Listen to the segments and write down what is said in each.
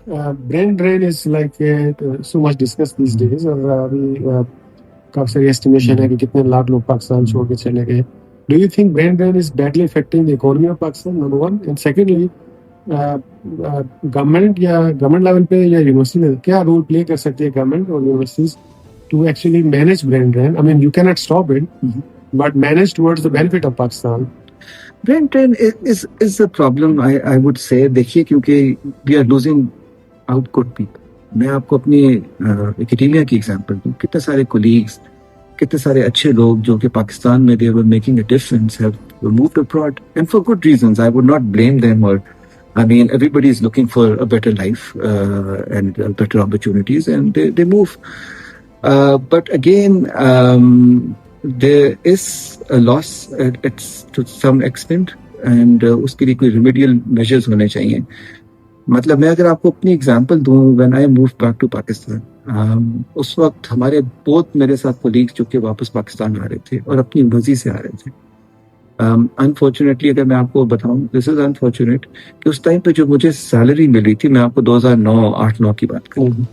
Brain drain is like so much discuss this days और अभी काफी सारी एस्टिमेशन है कि कितने लाख लोग पाकिस्तान छोड़ के चले गए. Do you think brain drain is badly affecting the economy of Pakistan, number one, and secondly government या गवर्नमेंट लेवल पे या यूनिवर्सिटी लेवल क्या रोल प्ले कर सकती है गवर्नमेंट और universities to actually manage brain drain? I mean you can not stop it but manage towards the benefit of Pakistan. Brain drain is a problem, I would say. देखिए, क्योंकि we are losing out good people. मैं आपको अपनी academia की example दूं. कितने सारे colleagues, कितने सारे अच्छे लोग जो कि पाकिस्तान में they were making a difference have moved abroad and for good reasons. I would not blame them, or I mean everybody is looking for a better life and better opportunities, and they move. But again, there is a loss it's to some extent, and उसके लिए कोई remedial measures होने चाहिए. मतलब मैं अगर आपको अपनी एग्जांपल दूं, when I moved back to Pakistan, उस वक्त हमारे बहुत मेरे साथ कोलीग्स जो कि वापस पाकिस्तान आ रहे थे और अपनी मर्जी से आ रहे थे. अनफॉर्चुनेटली अगर मैं आपको बताऊं, दिस इज अनफॉर्चुनेट, कि उस टाइम पे जो मुझे सैलरी मिली थी, मैं आपको 2009 की बात करूँ,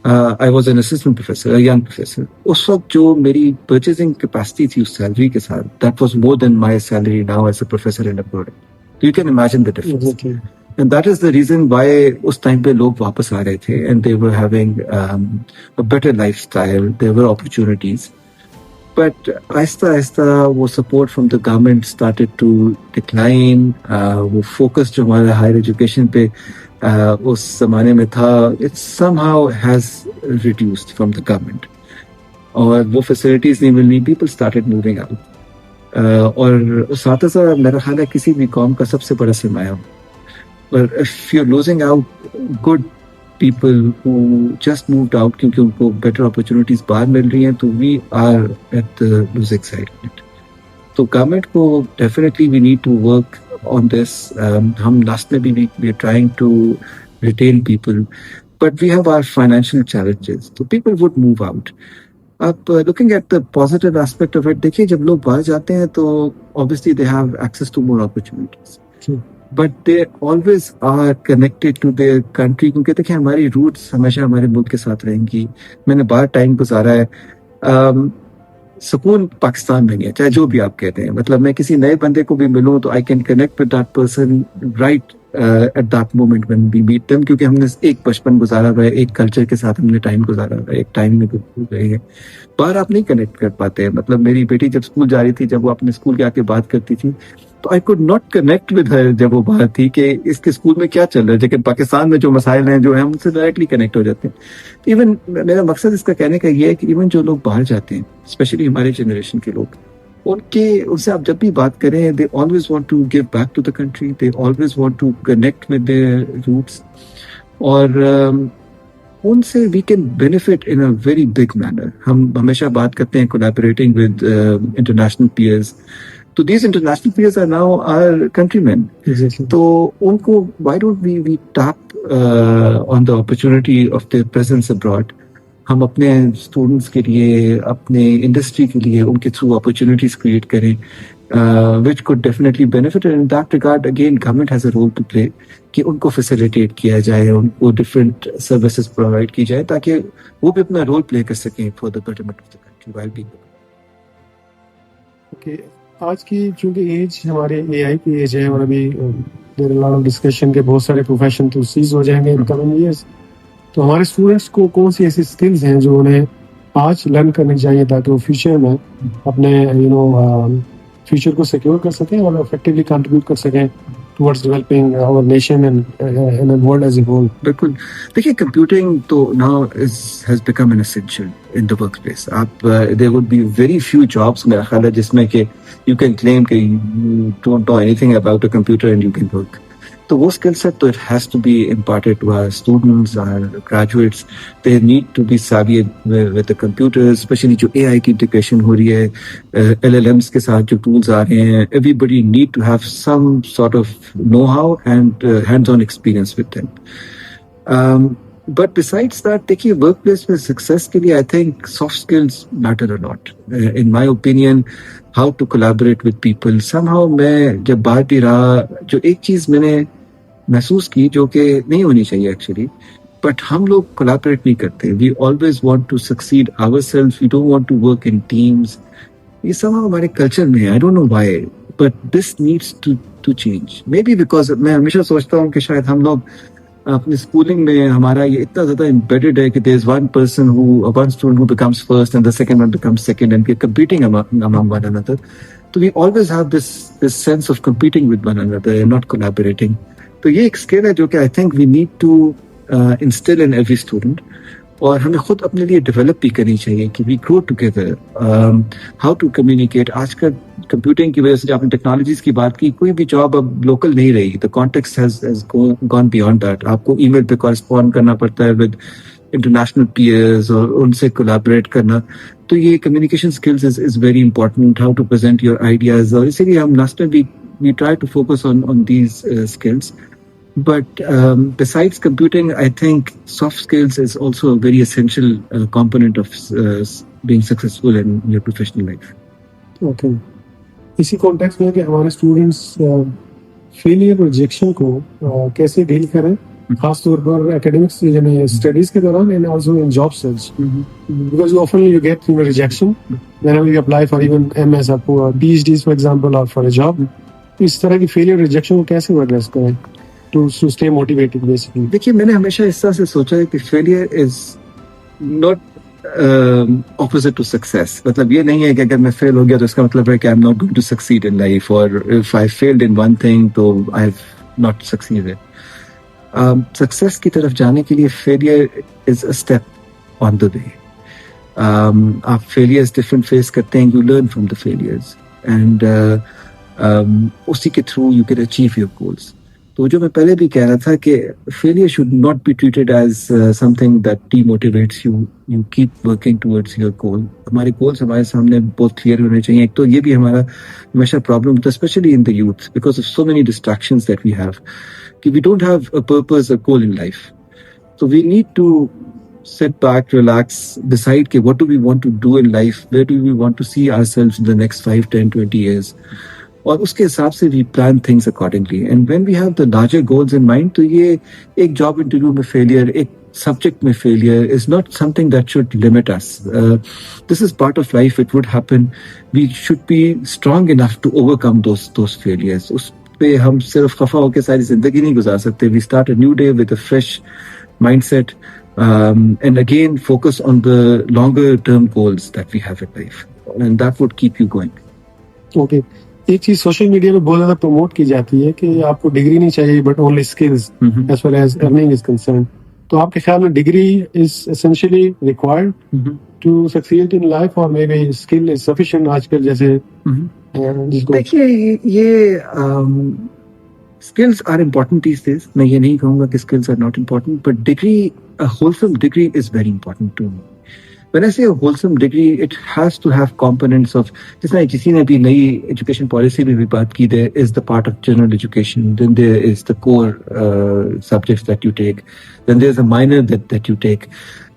I was an assistant professor, a young professor. उस वक्त जो मेरी purchasing capacity थी उस सैलरी के साथ, that was more than my salary now as a professor in abroad. So you can imagine the difference. Okay. And that is the reason why उस time पे लोग वापस आ रहे थे, and they were having a better lifestyle, there were opportunities. But Aahista Aahista वो support from the government started to decline. वो focus जो हमारा higher education पे उस जमाने में था, it somehow has reduced from the government. और वो facilities नहीं मिलनी, people started moving out. और साथ ही साथ मेरा ख्याल है किसी भी कौम का सबसे बड़ा सरमाया. But if you're losing out good people who just moved out क्योंकि उनको better opportunities बाहर मिल रही हैं, तो we are at the losing side of it. तो government को definitely we need to work on this. हम last में भी we are trying to retain people, but we have our financial challenges. So people would move out. अब looking at the positive aspect of it, देखिए जब लोग बाहर जाते हैं तो obviously they have access to more opportunities. True. But they always are connected to their country, क्योंकि देखिए हमारी roots हमेशा हमारे मुल्क के साथ रहेंगी. मैंने बाहर टाइम गुजारा है, सुकून पाकिस्तान में नहीं है, चाहे जो भी आप कहते हैं. मतलब मैं किसी नए बंदे को भी मिलूं तो I can connect with that person right at that moment when we meet them, क्योंकि हमने एक बचपन गुजारा हुआ है, एक कल्चर के साथ हमने टाइम गुजारा हुआ है, एक टाइम में गए हैं. बाहर आप नहीं कनेक्ट कर पाते हैं. मतलब मेरी बेटी जब स्कूल जा रही थी, जब वो अपने स्कूल के आके बात करती थी, तो I could not connect with her जब वो बाहर थी कि इसके स्कूल में क्या चल रहा है. लेकिन पाकिस्तान में जो मसाइल हैं जो है हमसे डायरेक्टली कनेक्ट हो जाते हैं. इवन मेरा मकसद इसका कहने का ये है कि इवन जो लोग बाहर जाते हैं, स्पेशली हमारे जनरेशन के लोग, उनसे आप जब भी बात करें, they always want to give back to the country, they always want to connect with their roots, और उनसे we can benefit in a very big manner. हम हमेशा बात करते हैं collaborating with international peers. So these international peers are now our countrymen. Exactly. तो उनको why don't we tap on the opportunity of their presence abroad? हम अपने students के लिए, अपने industry के लिए उनके through opportunities create करें, which could definitely benefit. And in that regard, again, government has a role to play कि उनको facilitate किया जाए, उनको different services provide की जाए, ताकि वो भी अपना role play कर सकें for the betterment of the country while being. Okay. आज की चूंकि एज हमारे एआई की एज है और अभी देयर लॉट ऑफ डिस्कशन के बहुत सारे प्रोफेशन तो सीज हो जाएंगे इन कमिंग ईयर्स, तो हमारे स्टूडेंट्स को कौन सी ऐसी स्किल्स हैं जो उन्हें आज लर्न करनी चाहिए ताकि वो फ्यूचर में अपने फ्यूचर को सिक्योर कर सकें और इफेक्टिवली कंट्रीब्यूट कर सकें towards developing our nation and the world as a whole? बिल्कुल. देखिए, कंप्यूटिंग तो now has become an essential in the workplace. आप there would be very few jobs मेरा ख्याल है जिसमें कि you can claim कि you don't know anything about a computer and you can work. तो वो skill set तो it has to be imparted to our students, our graduates. They need to be savvy with the computers, especially जो AI की integration हो रही है, LLMs के साथ जो tools आ रहे हैं. Everybody need to have some sort of know-how and hands-on experience with them. But besides that, देखिए workplace में success के लिए I think soft skills matter a lot. In my opinion, how to collaborate with people. Somehow मैं जब बाहर भी रहा, जो एक चीज़ मैंने महसूस की जो कि नहीं होनी चाहिए एक्चुअली, बट हम लोग कोलैबोरेट नहीं करते. We always want to succeed ourselves, we don't want to work in teams. ये सब हमारे कल्चर में है. I don't know why, but this needs to change. Maybe because मैं हमेशा सोचता हूँ कि शायद हम लोग अपनी स्कूलिंग में हमारा ये इतना ज्यादा एम्बेडेड है कि there is one student who becomes first and the second one becomes second and we are competing among one another. So we always have this sense of competing with one another and not collaborating. तो ये एक skill है जो कि I think we need to instill in every student, और हमें खुद अपने लिए डेवलप भी करनी चाहिए कि we grow together. How to communicate. आजकल कंप्यूटिंग की वजह से, आपने टेक्नोलॉजीज की बात की, कोई भी जॉब अब लोकल नहीं रही. The context has gone beyond that. आपको ईमेल पे कॉरेस्पॉन्ड करना पड़ता है विद इंटरनेशनल पीयर्स और उनसे कोलैबोरेट करना. तो ये communication skills is very important. How to present your ideas, और इसीलिए हम लास्ट में we try to focus on these skills. But besides computing, I think soft skills is also a very essential component of being successful in your professional life. Okay. इसी context में कि हमारे students failure rejection को कैसे deal करें, खास तौर पर एकेडमिक्स यानी स्टडीज के दौरान and also in job search, because often you get rejection whenever you apply for even MS or PhDs for example और फॉर अ जॉब. इस तरह की फेलियर रिजेक्शन को कैसे एड्रेस करें टू स्टे मोटिवेटेड बेसिकली? देखिए, मैंने हमेशा इस तरह से सोचा है कि failure is not opposite to success. मतलब ये नहीं है कि अगर मैं फेल हो गया तो इसका मतलब है कि I am not going to succeed in life, और if I failed in one thing तो I have not succeeded. Success की तरफ जाने के लिए failure is a step on the way. आप फेलियर्स डिफरेंट फेस करते हैं, you learn from the failures, and उसी के through you can achieve your goals. तो जो मैं पहले भी कह रहा था कि failure should not be treated as something that demotivates you. You keep working towards your goal. हमारे गोल्स हमारे सामने बहुत क्लियर होने चाहिए. एक तो ये भी हमारा हमेशा प्रॉब्लम होता है, specially in the youth, because of so many distractions that we have, कि we don't have a purpose, a goal in life. So we need to sit back, relax, decide कि what do we want to do in life, where do we want to see ourselves in the next 5, 10, 20 years. और उसके हिसाब से we plan things accordingly. And when we have the larger goals in mind, तो ये एक job interview में failure, एक subject में failure is not something that should limit us. This is part of life. It would happen. We should be strong enough to overcome those failures. उस पे हम सिर्फ खफा होकर सारी जिंदगी नहीं गुजार सकते. We start a new day with a fresh mindset, and again focus on the longer term goals that we have in life, and that would keep you going. Okay. एक चीज सोशल मीडिया में बहुत ज्यादा promote की जाती है कि आपको डिग्री नहीं चाहिए but only skills as well as earning is concern. तो आपके ख्याल में degree is essentially required to succeed in life, और may be skill is sufficient आजकल जैसे जिसको? देखिए, ये skills are important these days. मैं ये नहीं कहूँगा कि skills are not important, but degree, a wholesome degree is very important to me. When I say a wholesome degree, it has to have components of, जिसने किसी ने भी नई education policy में भी बात की, there is the part of general education, then there is the core subjects that you take, then there is a minor that you take.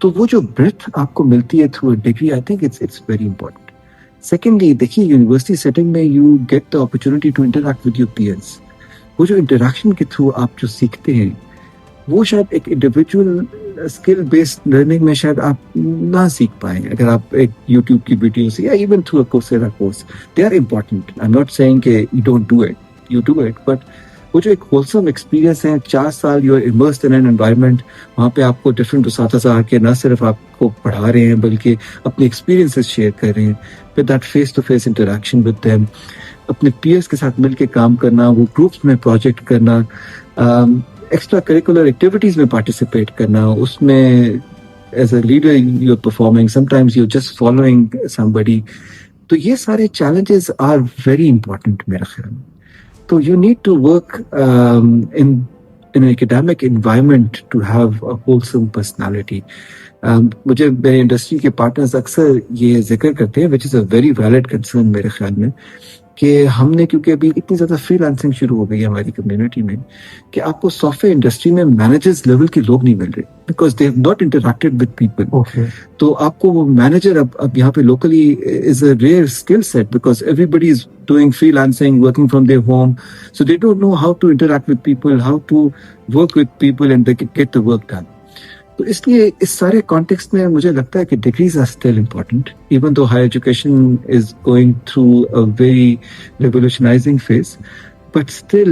तो वो जो breadth आपको मिलती है through a degree, I think it's very important. Secondly, देखिए, university setting में you get the opportunity to interact with your peers. वो जो इंटरेक्शन के थ्रू आप जो सीखते हैं, वो शायद एक इंडिविजुअल स्किल बेस्ड लर्निंग में शायद आप ना सीख पाए अगर आप एक यूट्यूब की वीडियो से या even through a Coursera course. They are important. I am not saying कि you don't do it, you do it, but वो जो एक होलसम एक्सपीरियंस है, 4 साल you are immersed in an environment, वहाँ पे आपको डिफरेंट उस्ताद आके ना सिर्फ आपको पढ़ा रहे हैं बल्कि अपने एक्सपीरियंसेस शेयर कर रहे हैं, with that face to face interaction with them, अपने पीयर्स के साथ मिलके काम करना, वो ग्रुप्स में प्रोजेक्ट करना, एक्स्ट्रा करिकुलर एक्टिविटीज में पार्टिसिपेट करना, उसमें as a leader you are performing, sometimes you are just following somebody. तो ये सारे चैलेंजेस आर वेरी इंपॉर्टेंट मेरे ख्याल में. तो you need to work in an academic environment to have a wholesome personality. मुझे मेरे इंडस्ट्री के पार्टनर्स अक्सर ये जिक्र करते हैं, which is a very valid concern मेरे ख्याल में, कि हमने, क्योंकि अभी इतनी ज्यादा फ्रीलांसिंग शुरू हो गई है हमारी कम्युनिटी में, कि आपको सॉफ्टवेयर इंडस्ट्री में मैनेजर्स लेवल के लोग नहीं मिल रहे, because they have not interacted with people. Okay तो आपको वो मैनेजर अब यहाँ पे locally is a rare skill set, because everybody is doing freelancing, working from their home, so they don't know how to interact with people, how to work with people and get the work done. तो इसलिए इस सारे context में मुझे लगता है कि degrees are still important, even though higher education is going through a very revolutionising phase, but still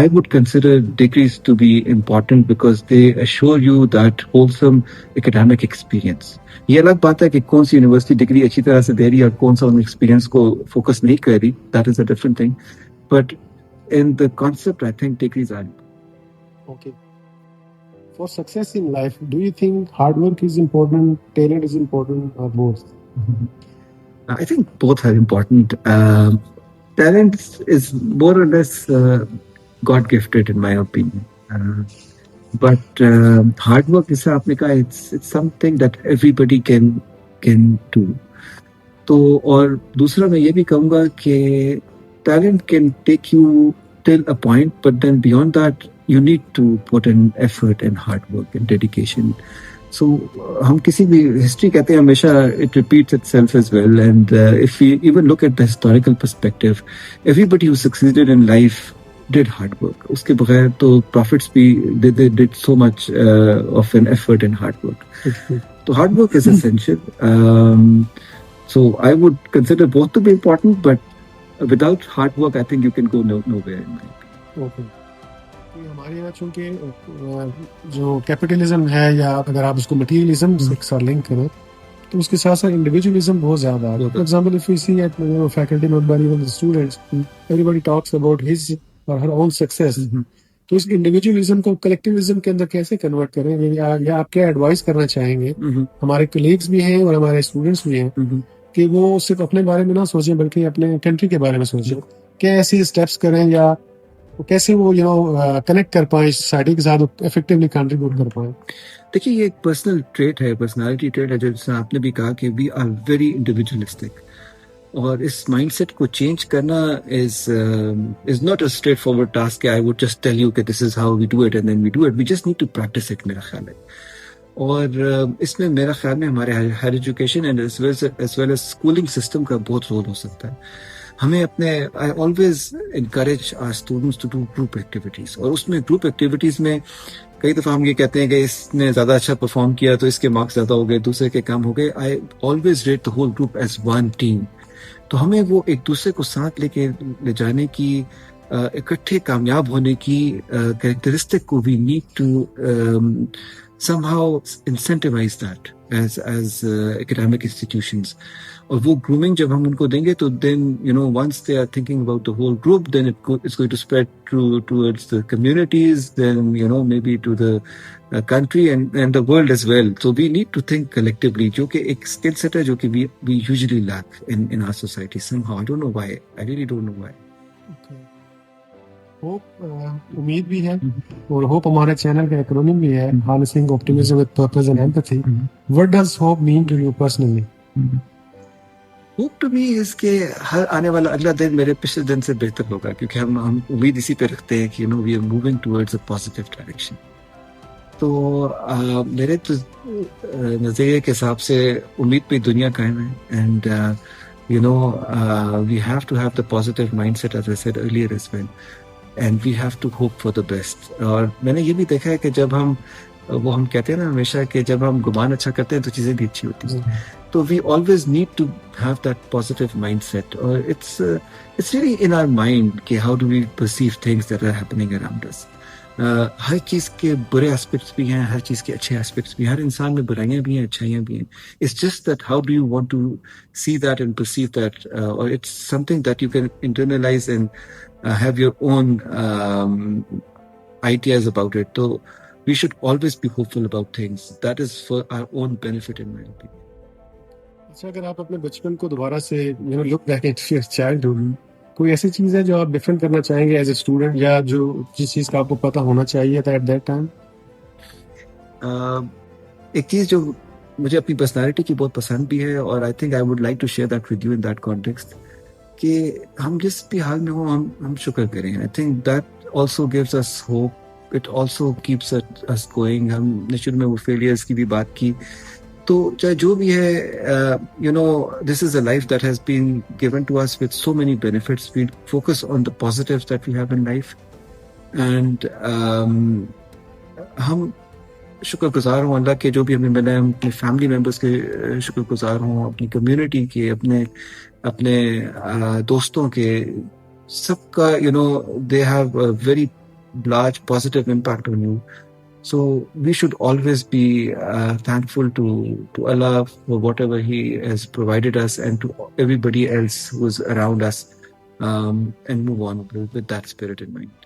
I would consider degrees to be important because they assure you that wholesome academic experience. ये अलग बात है कि कौन सी university degree अच्छी तरह से दे रही है और कौन सा उन एक्सपीरियंस को फोकस नहीं कर रही, that is a different thing, but in the concept I think degrees are okay for success in life, do you think hard work is important, talent is important, or both? I think both are important. Talent is more or less God gifted in my opinion, but hard work is it's something that everybody can do. तो और दूसरा मैं ये भी कहूँगा कि talent can take you till a point, but then beyond that you need to put in effort and hard work and dedication. So हम किसी भी हिस्ट्री कहते हैं हमेशा it repeats itself as well, and if we even look at the historical perspective, everybody who succeeded in life did hard work. उसके बगैर तो prophets भी they did so much of an effort and hard work. So hard work is essential. So I would consider both to be important, but without hard work, I think you can go nowhere in life. Okay. हमारे यहाँ चूंकि जो capitalism है, या अगर आप उसको materialism से एक साथ लिंक करें, तो उसके साथ साथ इंडिविजुअलिज्म बहुत ज्यादा है. For example if we see at faculty member, even the students, everybody talks about his or her own success. तो इस इंडिविजुअलिज्म को कलेक्टिविज्म के अंदर कैसे कन्वर्ट करें, या आप क्या एडवाइस करना चाहेंगे? हमारे कलीग्स भी हैं और हमारे स्टूडेंट्स भी हैं कि वो सिर्फ अपने बारे में ना सोचें बल्कि अपने कंट्री के बारे में सोचें. क्या ऐसी स्टेप्स करें, या कैसे वो कनेक्ट कर पाए सोसाइटी के साथ, इफेक्टिवली कंट्रीब्यूट कर पाए? देखिए, ये एक पर्सनल ट्रेट है, पर्सनालिटी ट्रेट है, जैसे आपने भी कहा कि वी आर वेरी इंडिविजुअलिस्टिक, और इस माइंडसेट को चेंज करना is not a straight forward task. I would just tell you कि this is how we do it and then we do it. We just need to practise it, मेरा ख्याल है. और इसमें मेरा ख्याल में हमारे higher education and as well as schooling system का बहुत रोल हो सकता है. हमें अपने I always encourage our students to do group activities, और उसमें ग्रुप एक्टिविटीज में कई दफा हम ये कहते हैं कि इसने ज्यादा अच्छा परफॉर्म किया तो इसके मार्क्स ज्यादा हो गए, दूसरे के कम हो गए. I always rate the whole group as one team. तो हमें वो एक दूसरे को साथ लेके ले जाने की, इकट्ठे कामयाब होने की कैरेक्टरिस्टिक को we need to somehow incentivize that as academic institutions. और वो grooming जब हम उनको देंगे तो then once they are thinking about the whole group, then it's going to spread towards the communities, then maybe to the country and the world as well. So we need to think collectively, जो कि एक skill set है जो कि we usually lack in our society somehow. I don't know why. I really don't know why. Okay. Hope, उम्मीद भी है, और होप हमारे चैनल का एक्रोनिम भी है, harnessing optimism with purpose and empathy. What does hope mean to you personally? Hope to me is के हर आने वाला अगला दिन मेरे पिछले दिन से बेहतर होगा, क्योंकि हम उम्मीद इसी पे रखते हैं कि we are moving towards a positive direction. तो मेरे तो नजरिए के हिसाब से उम्मीद पे दुनिया कायम है, and we have to have the positive mindset, as I said earlier as well, and we have to hope for the best. और मैंने ये भी देखा है कि जब हम कहते हैं ना हमेशा कि जब हम गुमान अच्छा करते हैं तो चीजें भी अच्छी होती हैं. तो we always need to have that positive mindset, और it's really in our mind कि how do we perceive things that are happening around us. हर चीज के बुरे एस्पेक्ट्स भी हैं, हर चीज के अच्छे एस्पेक्ट्स भी. हर इंसान में बुराइयां भी हैं, अच्छाइयां भी हैं. It's just that how do you want to see that and perceive that, और it's something that you can internalise and have your own ideas about it. So we should always be hopeful about things. That is for our own benefit, in my opinion. अच्छा, अगर आप अपने बचपन को दोबारा से look back at your childhood, कोई ऐसी चीज है जो आप डिफरेंट करना चाहेंगे एज ए स्टूडेंट, या जो जिस चीज का आपको पता होना चाहिए था एट दैट टाइम? एक चीज जो मुझे अपनी पर्सनालिटी की बहुत पसंद भी है, और I think I would like to share that with you in that context. कि हम जिस भी हाल में हो हम शुक्र करें. I think that also gives us hope. It also keeps us going. हमने शुरू में वो फेलियर्स की भी बात की. तो चाहे जो भी है, you know, this is a life that has been given to us with so many benefits. We focus on the positives that we have in life. And हम शुक्रगुजार हूँ अल्लाह के जो भी हमें मिला है. हम अपने फैमिली मेम्बर्स के शुक्रगुजार हूँ, अपनी कम्युनिटी के, अपने अपने दोस्तों के, सबका. You know, they have a very large positive impact on you. So we should always be thankful to Allah for whatever He has provided us, and to everybody else who's around us, and move on with that spirit in mind.